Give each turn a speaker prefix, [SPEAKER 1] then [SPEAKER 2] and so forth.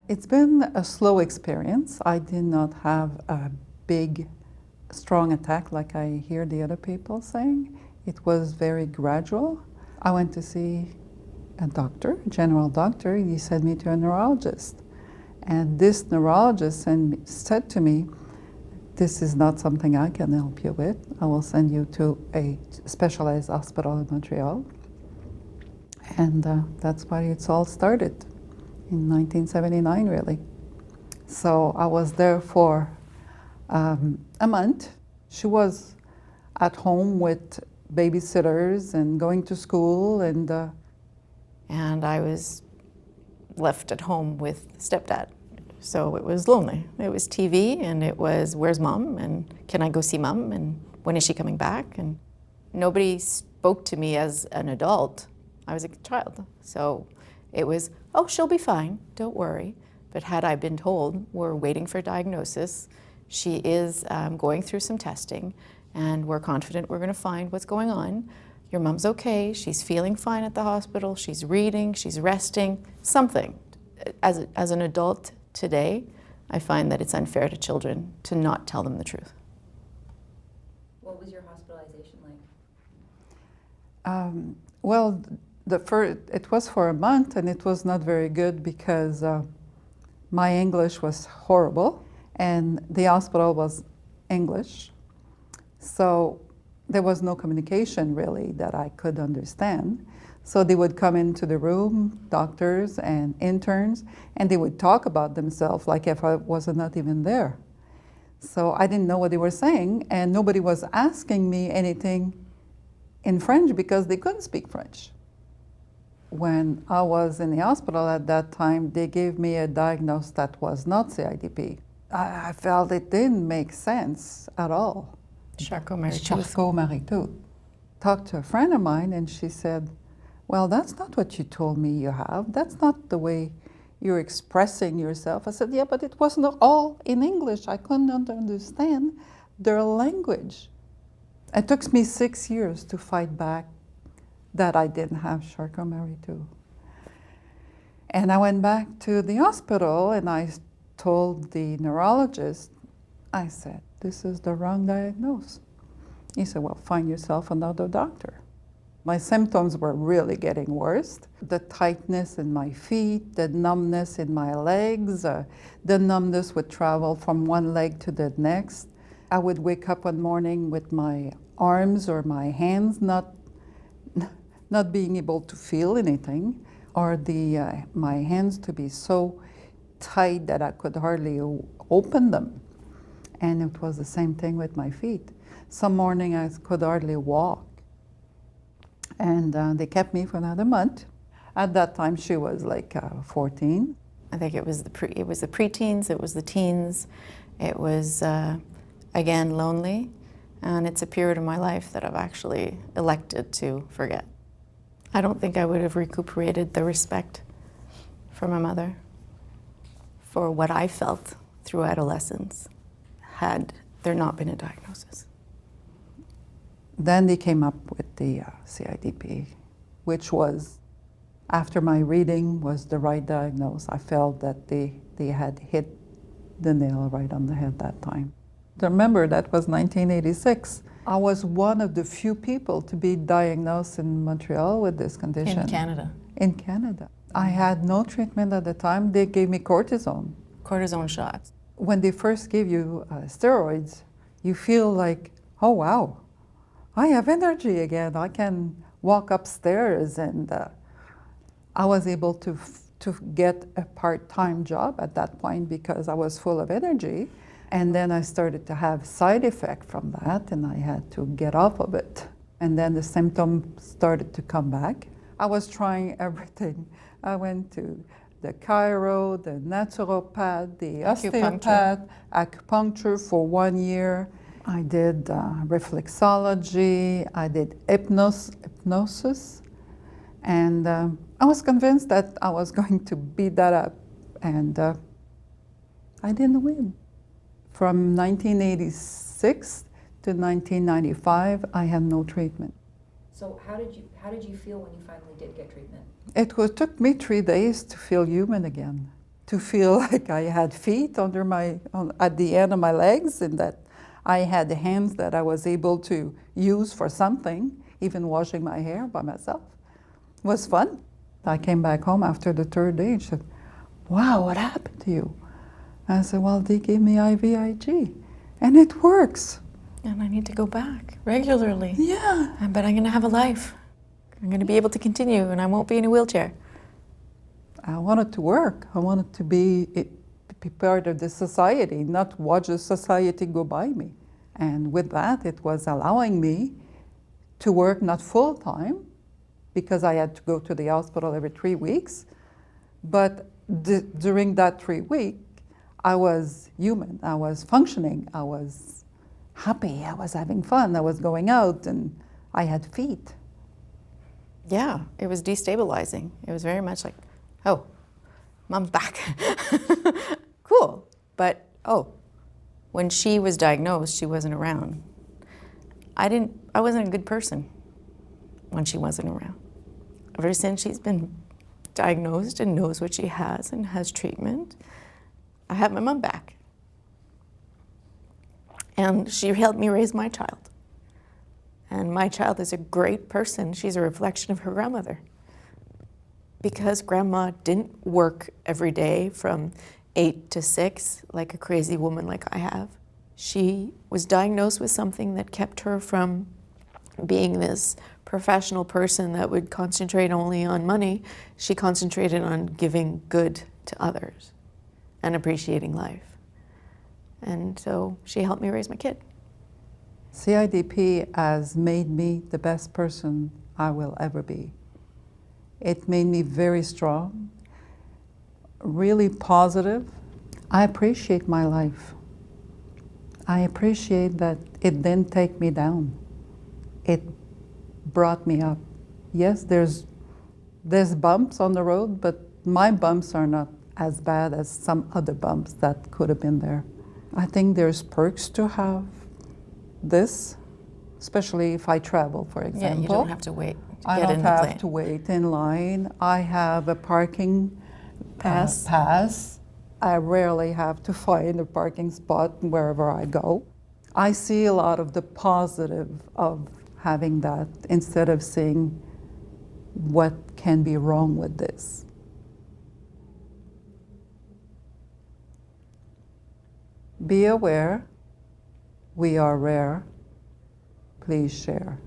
[SPEAKER 1] It's been a slow experience. I did not have a big, strong attack like I hear the other people saying. It was very gradual. I went to see a doctor, a general doctor. He sent me to a neurologist. And this neurologist said to me, this is not something I can help you with. I will send you to a specialized hospital in Montreal. And that's why it's all started in 1979, really. So I was there for a month. She was at home with babysitters and going to school, and
[SPEAKER 2] I was left at home with stepdad. So it was lonely. It was TV, and it was, where's mom? And can I go see mom? And when is she coming back? And nobody spoke to me as an adult. I was a child. So it was, oh, she'll be fine, don't worry. But had I been told, we're waiting for diagnosis, she is going through some testing, and we're confident we're going to find what's going on. Your mom's okay, she's feeling fine at the hospital, she's reading, she's resting, something. As an adult today, I find that it's unfair to children to not tell them the truth.
[SPEAKER 3] What was your hospitalization like?
[SPEAKER 1] well, it was for a month, and it was not very good because my English was horrible, and the hospital was English. So there was no communication really that I could understand. So they would come into the room, doctors and interns, and they would talk about themselves like if I was not even there. So I didn't know what they were saying, and nobody was asking me anything in French because they couldn't speak French. When I was in the hospital at that time, they gave me a diagnosis that was not CIDP. I felt it didn't make sense at all. Charcot-Marie-Tooth. Talked to a friend of mine, and she said, well, that's not what you told me you have. That's not the way you're expressing yourself. I said, yeah, but it wasn't all in English. I couldn't understand their language. It took me 6 years to fight back that I didn't have Charcot-Marie-Tooth. And I went back to the hospital, and I told the neurologist, I said, this is the wrong diagnosis. He said, well, find yourself another doctor. My symptoms were really getting worse. The tightness in my feet, the numbness in my legs, the numbness would travel from one leg to the next. I would wake up one morning with my arms or my hands not being able to feel anything, or my hands to be so tight that I could hardly open them. And it was the same thing with my feet. Some morning I could hardly walk. And they kept me for another month. At that time, she was like 14.
[SPEAKER 2] I think it was the preteens, it was the teens, it was, again, lonely. And it's a period of my life that I've actually elected to forget. I don't think I would have recuperated the respect for my mother for what I felt through adolescence had there not been a diagnosis.
[SPEAKER 1] Then they came up with the CIDP, which was, after my reading, was the right diagnosis. I felt that they had hit the nail right on the head that time. Remember, that was 1986. I was one of the few people to be diagnosed in Montreal with this condition.
[SPEAKER 2] In Canada.
[SPEAKER 1] In Canada. I had no treatment at the time. They gave me cortisone.
[SPEAKER 2] Cortisone shots.
[SPEAKER 1] When they first give you steroids, you feel like, oh wow, I have energy again. I can walk upstairs, and I was able to get a part-time job at that point because I was full of energy. And then I started to have side effects from that, and I had to get off of it. And then the symptoms started to come back. I was trying everything. I went to the chiro, the naturopath, the osteopath, acupuncture for 1 year. I did reflexology, I did hypnosis, and I was convinced that I was going to beat that up, and I didn't win. From 1986 to 1995, I had no treatment.
[SPEAKER 3] So how did you feel when you finally did get treatment?
[SPEAKER 1] It took me 3 days to feel human again, to feel like I had feet at the end of my legs, and that I had hands that I was able to use for something, even washing my hair by myself. It was fun. I came back home after the third day and she said, "Wow, what happened to you?" I said, "Well, they gave me IVIG, and it works."
[SPEAKER 2] And I need to go back regularly.
[SPEAKER 1] Yeah.
[SPEAKER 2] But I'm going to have a life. I'm going to be able to continue, and I won't be in a wheelchair.
[SPEAKER 1] I wanted to work. I wanted to be part of the society, not watch the society go by me. And with that, it was allowing me to work not full time, because I had to go to the hospital every 3 weeks. But during that 3 weeks, I was human. I was functioning. I was happy. I was having fun. I was going out, and I had feet.
[SPEAKER 2] Yeah, it was destabilizing. It was very much like, oh, Mom's back. Cool. But, oh, when she was diagnosed, she wasn't around. I wasn't a good person when she wasn't around. Ever since she's been diagnosed and knows what she has and has treatment, I have my mom back. And she helped me raise my child. And my child is a great person. She's a reflection of her grandmother. Because grandma didn't work every day from 8 to 6 like a crazy woman like I have. She was diagnosed with something that kept her from being this professional person that would concentrate only on money. She concentrated on giving good to others and appreciating life. And so she helped me raise my kid.
[SPEAKER 1] CIDP has made me the best person I will ever be. It made me very strong, really positive. I appreciate my life. I appreciate that it didn't take me down. It brought me up. Yes, there's bumps on the road, but my bumps are not as bad as some other bumps that could have been there. I think there's perks to have this, especially if I travel, for example.
[SPEAKER 2] Yeah, you don't have to wait to
[SPEAKER 1] I
[SPEAKER 2] get
[SPEAKER 1] don't
[SPEAKER 2] in the
[SPEAKER 1] have
[SPEAKER 2] plane.
[SPEAKER 1] to wait in line. I have a parking pass. I rarely have to find a parking spot wherever I go. I see a lot of the positive of having that instead of seeing what can be wrong with this. Be aware, we are rare. Please share.